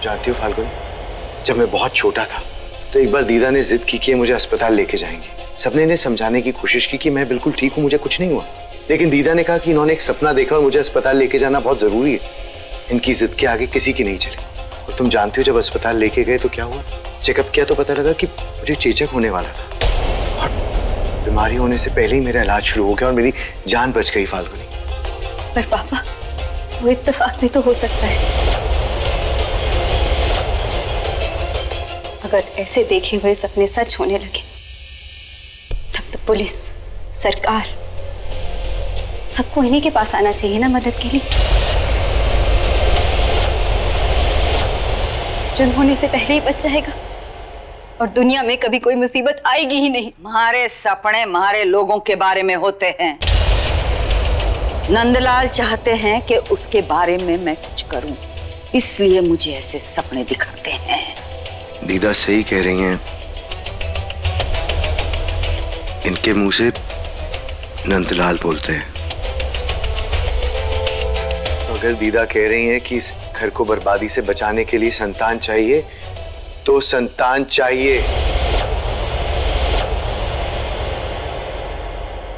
जानती हो फाल्गुनी, जब मैं बहुत छोटा था तो एक बार दीदा ने जिद की कि मुझे अस्पताल लेके जाएंगे। सबने इन्हें समझाने की कोशिश की कि मैं बिल्कुल ठीक हूँ, मुझे कुछ नहीं हुआ। लेकिन दीदा ने कहा कि इन्होंने एक सपना देखा और मुझे अस्पताल लेके जाना बहुत जरूरी है। इनकी जिद के आगे किसी की नहीं चली। और तुम जानती हो जब अस्पताल लेके गए तो क्या हुआ? चेकअप किया तो पता लगा कि मुझे चेचक होने वाला था और बीमारी होने से पहले ही मेरा इलाज शुरू हो गया और मेरी जान बच गई फाल्गुनी। पर पापा, वो इत्तेफाक भी तो हो सकता है। अगर ऐसे देखे हुए सपने सच होने लगे तब तो पुलिस, सरकार, सबको इन्हीं के पास आना चाहिए ना मदद के लिए। जुर्म होने से पहले ही बच जाएगा और दुनिया में कभी कोई मुसीबत आएगी ही नहीं। हमारे सपने हमारे लोगों के बारे में होते हैं। नंदलाल चाहते हैं कि उसके बारे में मैं कुछ करूं, इसलिए मुझे ऐसे सपने दिखाते हैं। दीदा सही कह रही हैं, इनके मुंह से नंदलाल बोलते हैं। तो अगर दीदा कह रही हैं कि इस घर को बर्बादी से बचाने के लिए संतान चाहिए तो संतान चाहिए।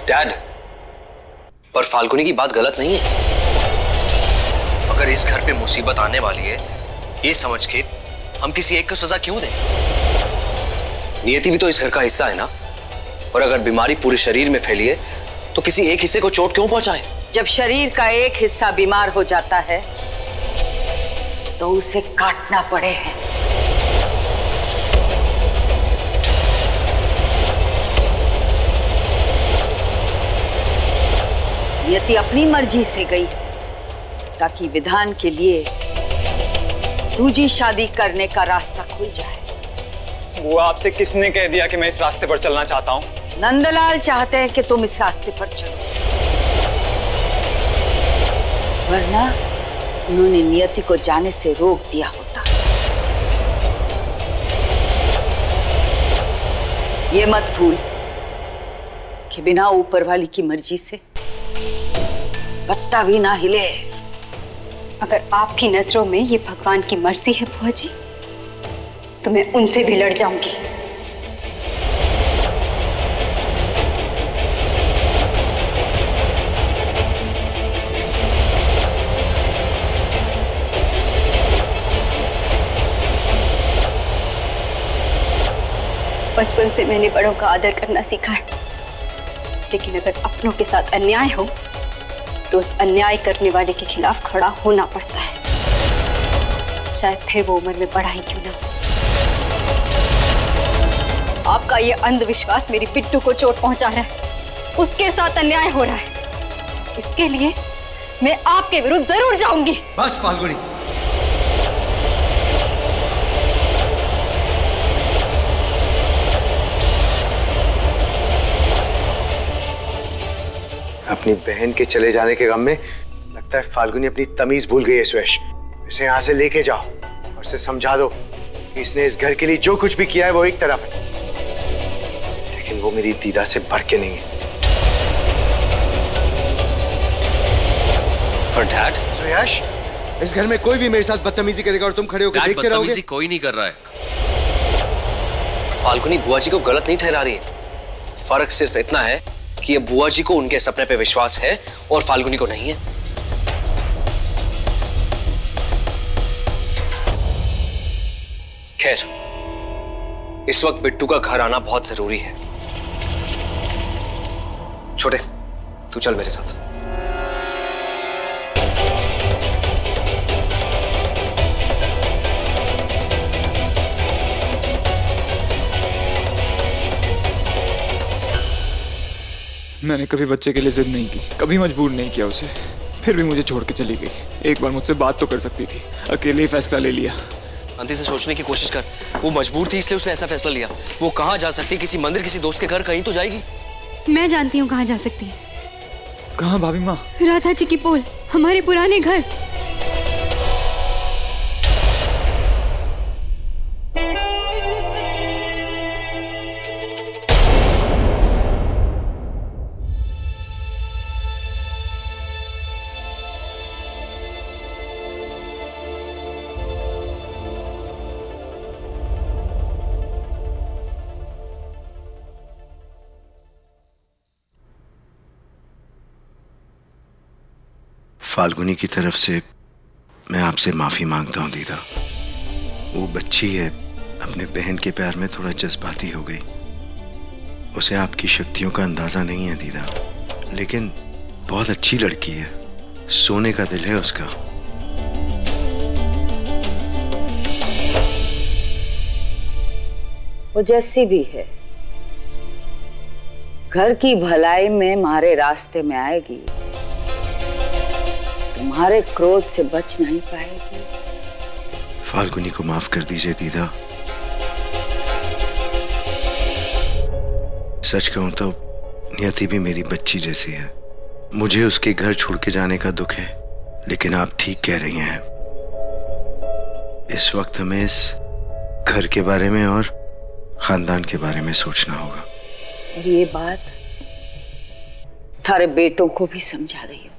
डैड, पर फाल्गुनी की बात गलत नहीं है। अगर इस घर पे मुसीबत आने वाली है ये समझ के हम किसी एक को सजा क्यों दें? नियति भी तो इस घर का हिस्सा है ना। और अगर बीमारी पूरे शरीर में फैली है तो किसी एक हिस्से को चोट क्यों पहुंचाए? जब शरीर का एक हिस्सा बीमार हो जाता है तो उसे काटना पड़े हैं। नियति अपनी मर्जी से गई ताकि विधान के लिए दूजी शादी करने का रास्ता खुल जाए। वो आपसे किसने कह दिया कि मैं इस रास्ते पर चलना चाहता हूँ? नंदलाल चाहते हैं कि तुम इस रास्ते पर चलो, वरना उन्होंने नियति को जाने से रोक दिया होता। ये मत भूल कि बिना ऊपर वाली की मर्जी से पत्ता भी ना हिले। अगर आपकी नजरों में ये भगवान की मर्जी है बुआ जी, तो मैं उनसे भी लड़ जाऊंगी। बचपन से मैंने बड़ों का आदर करना सीखा है, लेकिन अगर अपनों के साथ अन्याय हो तो उस अन्याय करने वाले के खिलाफ खड़ा होना पड़ता है, चाहे फिर वो उम्र में बड़ा ही क्यों ना हो। आपका ये अंधविश्वास मेरी बिट्टू को चोट पहुंचा रहा है, उसके साथ अन्याय हो रहा है। इसके लिए मैं आपके विरुद्ध जरूर जाऊंगी। बस फाल्गुनी, अपनी बहन के चले जाने के गम में लगता है फाल्गुनी अपनी तमीज भूल गई है। सुयश, इसे यहाँ से लेके जाओ और इसे समझा दो कि इसने इस घर के लिए जो कुछ भी किया है वो एक तरफ है, लेकिन वो मेरी दीदा से बढ़ के नहीं है। पर डैड, सुयश, इस घर में कोई भी मेरे साथ बदतमीजी करेगा और तुम खड़े होकर देखते रहोगे? बदतमीजी कोई नहीं कर रहा है। फाल्गुनी बुआ जी को गलत नहीं ठहरा रही है। फर्क सिर्फ इतना है कि अब बुआ जी को उनके सपने पे विश्वास है और फाल्गुनी को नहीं है। खैर, इस वक्त बिट्टू का घर आना बहुत जरूरी है। छोटे, तू चल मेरे साथ। मैंने कभी बच्चे के लिए जिद नहीं की, कभी मजबूर नहीं किया उसे, फिर भी मुझे छोड़ के चली गई। एक बार मुझसे बात तो कर सकती थी, अकेले ही फैसला ले लिया। अंति से सोचने की कोशिश कर। वो मजबूर थी इसलिए उसने ऐसा फैसला लिया। वो कहाँ जा सकती है? किसी मंदिर, किसी दोस्त के घर, कहीं तो जाएगी। मैं जानती हूँ कहाँ जा सकती है। कहाँ भाभी माँ? राधा जी की पोल, हमारे पुराने घर। फाल्गुनी की तरफ से मैं आपसे माफी मांगता हूँ दीदा। वो बच्ची है, अपने बहन के प्यार में थोड़ा जज्बाती हो गई। उसे आपकी शक्तियों का अंदाजा नहीं है दीदा, लेकिन बहुत अच्छी लड़की है, सोने का दिल है उसका। वो जैसी भी है, घर की भलाई में हमारे रास्ते में आएगी, तुम्हारे क्रोध से बच नहीं पाएगी। फाल्गुनी को माफ कर दीजिए दीदा। सच कहूं तो नियति भी मेरी बच्ची जैसी है। मुझे उसके घर छोड़ के जाने का दुख है, लेकिन आप ठीक कह रही हैं। इस वक्त हमें इस घर के बारे में और खानदान के बारे में सोचना होगा। और ये बात थारे बेटों को भी समझा रही हो।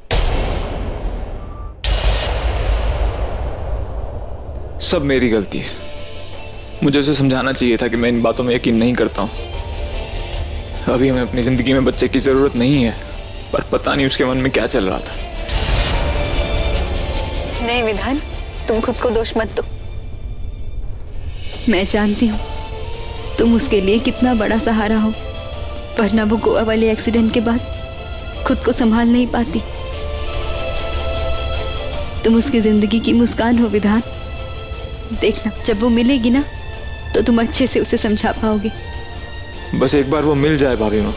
सब मेरी गलती है। मुझे उसे समझाना चाहिए था कि मैं इन बातों में यकीन नहीं करता हूँ। अभी हमें अपनी जिंदगी में बच्चे की जरूरत नहीं है, पर पता नहीं उसके मन में क्या चल रहा था। नहीं विधान, तुम खुद को दोष मत दो। मैं जानती हूँ तुम उसके लिए कितना बड़ा सहारा हो, वरना वो गोवा वाले एक्सीडेंट के बाद खुद को संभाल नहीं पाती। तुम उसकी जिंदगी की मुस्कान हो विधान। देखना, जब वो मिलेगी ना तो तुम अच्छे से उसे समझा पाओगे। बस एक बार वो मिल जाए भाभी माँ।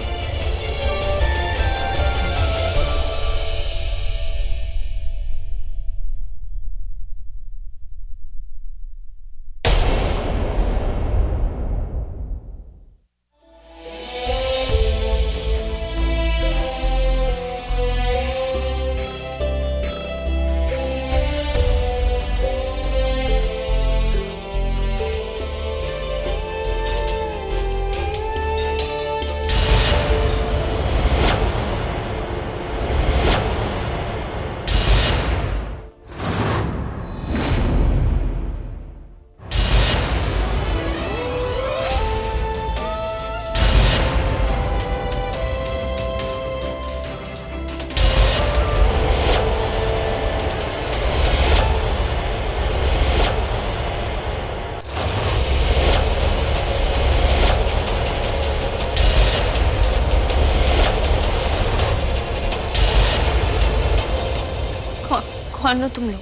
कौन हो तुम लोग?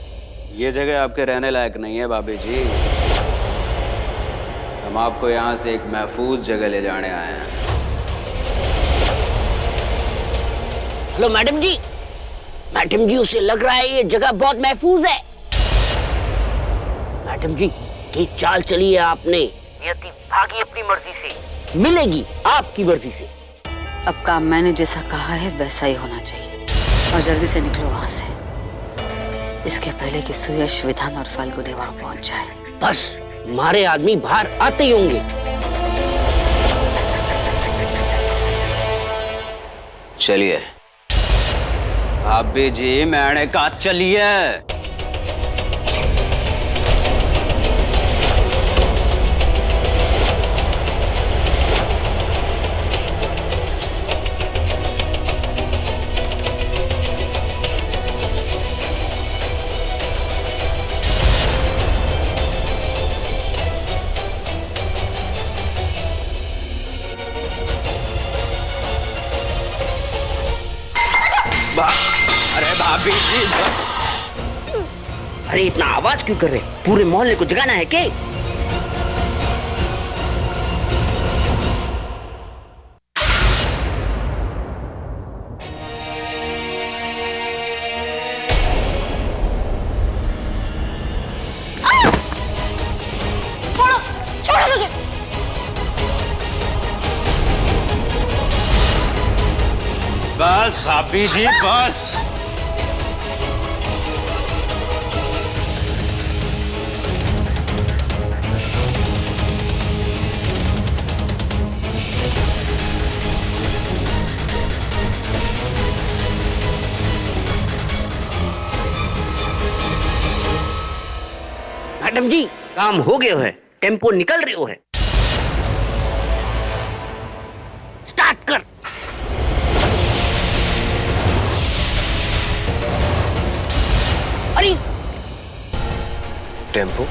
ये जगह आपके रहने लायक नहीं है भाभी जी। हम आपको यहाँ से एक महफूज जगह ले जाने आए हैं। हेलो मैडम जी। मैडम जी, उसे लग रहा है ये जगह बहुत महफूज है। मैडम जी, की चाल चली है आपने। नियति भागी अपनी मर्जी से, मिलेगी आपकी मर्जी से। अब काम मैंने जैसा कहा है वैसा ही होना चाहिए, और जल्दी से निकलो वहां से, इसके पहले कि सुयश, विधान और फाल्गुनी वहां पहुंच जाए। बस हमारे आदमी बाहर आते ही होंगे। चलिए भाभी जी, मैंने कहा चलिए। अरे भाभी जी, अरे इतना आवाज क्यों कर रहे? पूरे मोहल्ले को जगाना है क्या? छोड़ो, छोड़ो मुझे। बस भाभी जी, बस। मैडम जी, काम हो गया है, टेम्पो निकल रही हो है। स्टार्ट कर। टेम्पो?